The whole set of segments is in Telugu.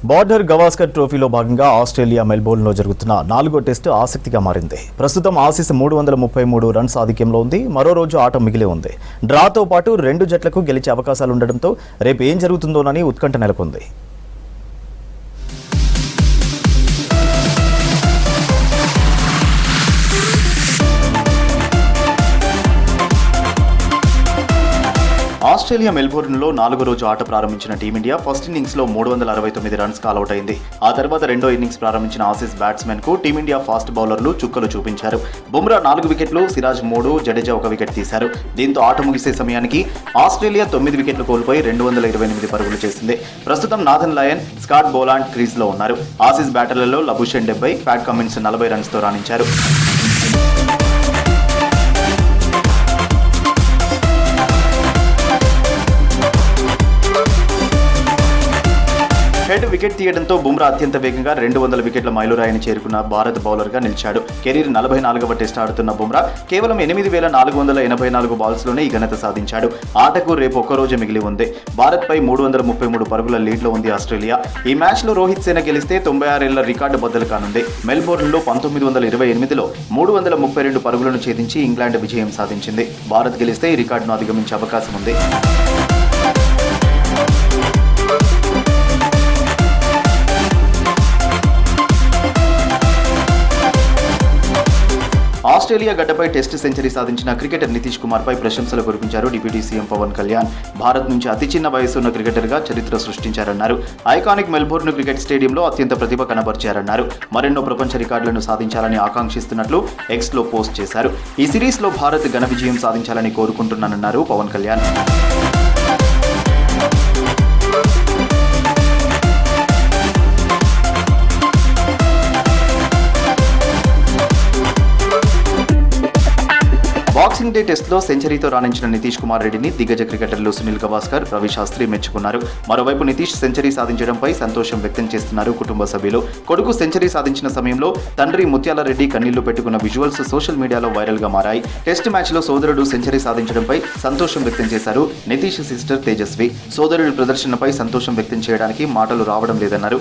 బార్డర్ గవాస్కర్ ట్రోఫీలో భాగంగా ఆస్ట్రేలియా మెల్బోర్న్లో జరుగుతున్న 4వ టెస్టు ఆసక్తిగా మారింది. ప్రస్తుతం ఆసీస్ 333 రన్స్ ఆధిక్యంలో ఉంది. మరో రోజు ఆట మిగిలే ఉంది. డ్రాతో పాటు 2 జట్లకు గెలిచే అవకాశాలుండటంతో రేపు ఏం జరుగుతుందోనని ఉత్కంఠ నెలకొంది. ఆస్ట్రేలియా మెల్బోర్న్లో 4వ రోజు ఆట ప్రారంభించిన టీమిండియా ఫస్ట్ ఇన్నింగ్స్లో 369 రన్స్ కాలౌట్ అయింది. ఆ తర్వాత రెండో ఇన్నింగ్స్ ప్రారంభించిన ఆసీస్ బ్యాట్స్మెన్కు టీమిండియా ఫాస్ట్ బౌలర్లు చుక్కలు చూపించారు. బుమ్రా 4 వికెట్లు, సిరాజ్ 3, జడేజా 1 వికెట్ తీశారు. దీంతో ఆట ముగిసే సమయానికి ఆస్ట్రేలియా 9 వికెట్లు కోల్పోయి 228 పరుగులు చేసింది. ప్రస్తుతం నాథన్ లయన్, స్కాట్ బోలాండ్ క్రీజ్లో ఉన్నారు. ఆసీస్ బ్యాటర్లలో లబుషెన్ 70, ప్యాట్ కమిన్స్ 40 రన్స్తో రాణించారు. హెడ్ వికెట్ తీయడంతో బుమ్రా అత్యంత వేగంగా 200 వికెట్ల మైలురాయిని చేరుకున్న భారత్ బౌలర్గా నిలిచాడు. కెరీర్ 44వ టెస్ట్ ఆడుతున్న బుమ్రా కేవలం 8,484 బాల్స్లోనే ఈ ఘనత సాధించాడు. ఆటకు రేపు ఒక్కరోజు మిగిలి ఉంది. భారత్పై 333 పరుగుల లీడ్లో ఉంది ఆస్ట్రేలియా. ఈ మ్యాచ్లో రోహిత్ సేన గెలిస్తే 96 ఏళ్ల రికార్డు బద్దలు కానుంది. మెల్బోర్న్లో 1928లో 332 పరుగులను ఛేదించి ఇంగ్లాండ్ విజయం సాధించింది. భారత్ గెలిస్తే ఈ రికార్డును అధిగమించే అవకాశం ఉంది. ఆస్ట్రేలియా గడ్డపై టెస్ట్ సెంచరీ సాధించిన క్రికెటర్ నితీష్ కుమార్ పై ప్రశంసలు కురిపించారు డిప్యూటీ సీఎం పవన్ కళ్యాణ్. భారత్ నుంచి అతి చిన్న వయసున్న క్రికెటర్గా చరిత్ర సృష్టించారన్నారు. ఐకానిక్ మెల్బోర్న్ క్రికెట్ స్టేడియంలో అత్యంత ప్రతిభ కనబర్చారన్నారు. మరెన్నో ప్రపంచ రికార్డులను సాధించాలని ఆకాంక్షిస్తున్నట్లు ఎక్స్లో పోస్ట్ చేశారు. ఈ సిరీస్లో భారత్ ఘన విజయం సాధించాలని కోరుకుంటున్నానన్నారు పవన్ కళ్యాణ్. బాక్సింగ్ డే టెస్ట్లో సెంచరీతో రాణించిన నితీష్ కుమార్ రెడ్డిని దిగ్గజ క్రికెటర్లు సునీల్ గవాస్కర్, రవి శాస్త్రి మెచ్చుకున్నారు. మరోవైపు నితీష్ సెంచరీ సాధించడంపై సంతోషం వ్యక్తం చేస్తున్నారు కుటుంబ సభ్యులు. కొడుకు సెంచరీ సాధించిన సమయంలో తండ్రి ముత్యాల రెడ్డి కన్నీళ్లు పెట్టుకున్న విజువల్స్ సోషల్ మీడియాలో వైరల్గా మారాయి. టెస్ట్ మ్యాచ్లో సోదరుడు సెంచరీ సాధించడంపై సంతోషం వ్యక్తం చేశారు నితీష్ సిస్టర్ తేజస్వి. సోదరుడి ప్రదర్శనపై సంతోషం వ్యక్తం చేయడానికి మాటలు రావడం లేదన్నారు.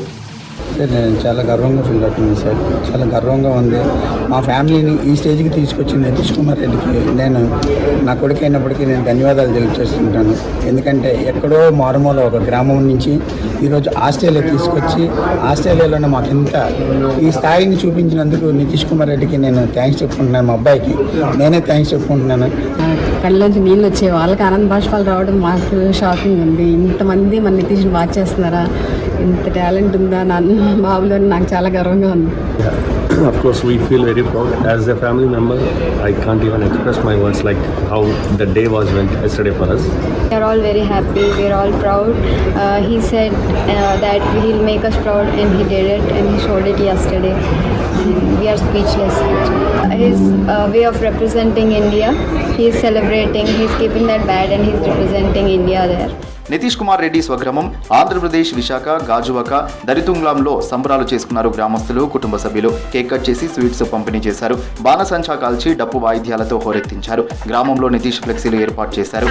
నేను చాలా గర్వంగా ఫీల్ అవుతుంది సార్. చాలా గర్వంగా ఉంది. మా ఫ్యామిలీని ఈ స్టేజ్కి తీసుకొచ్చిన నితీష్ కుమార్ రెడ్డికి నేను నా కొడుకు అయినప్పటికీ నేను ధన్యవాదాలు తెలియజేస్తుంటాను. ఎందుకంటే ఎక్కడో మారుమూల ఒక గ్రామం నుంచి ఈరోజు ఆస్ట్రేలియా తీసుకొచ్చి ఆస్ట్రేలియాలోనే మాకు ఇంత ఈ స్థాయిని చూపించినందుకు నితీష్ కుమార్ రెడ్డికి నేను థ్యాంక్స్ చెప్పుకుంటున్నాను. మా అబ్బాయికి నేనే థ్యాంక్స్ చెప్పుకుంటున్నాను. కళ్ళలోంచి నీళ్ళు వచ్చే వాళ్ళకి ఆనంద బాష్పాలు రావడం మాకు షాకింగ్ ఉంది. ఇంతమంది మన నితీష్ని వాచ్ చేస్తున్నారా, ఇంత టాలెంట్ ఉందా నా బాబులో, నాకు చాలా గర్వంగా ఉంది. Of course, we feel very proud. As a family member, I can't even express my words like how the day was went yesterday for us. We are all very happy. We are all proud. He said that he'll make us proud, and he did it, and he showed it yesterday. We are speechless. His way of representing India, he's celebrating, he's keeping that bad, and he's representing India there. Nitish Kumar Reddy స్వగ్రామం ఆంధ్రప్రదేశ్ విశాఖ గాజువాక దరితుంగ్లాంలో సంబరాలు చేసుకున్నారు గ్రామస్తులు, కుటుంబ సభ్యులు. కేక్ కట్ చేసి స్వీట్స్ పంపిణీ చేశారు. బాణసంచా కాల్చి డప్పు వాయిద్యాలతో హోరెత్తించారు. గ్రామంలో నితీష్ ఫ్లెక్సీలు ఏర్పాటు చేశారు.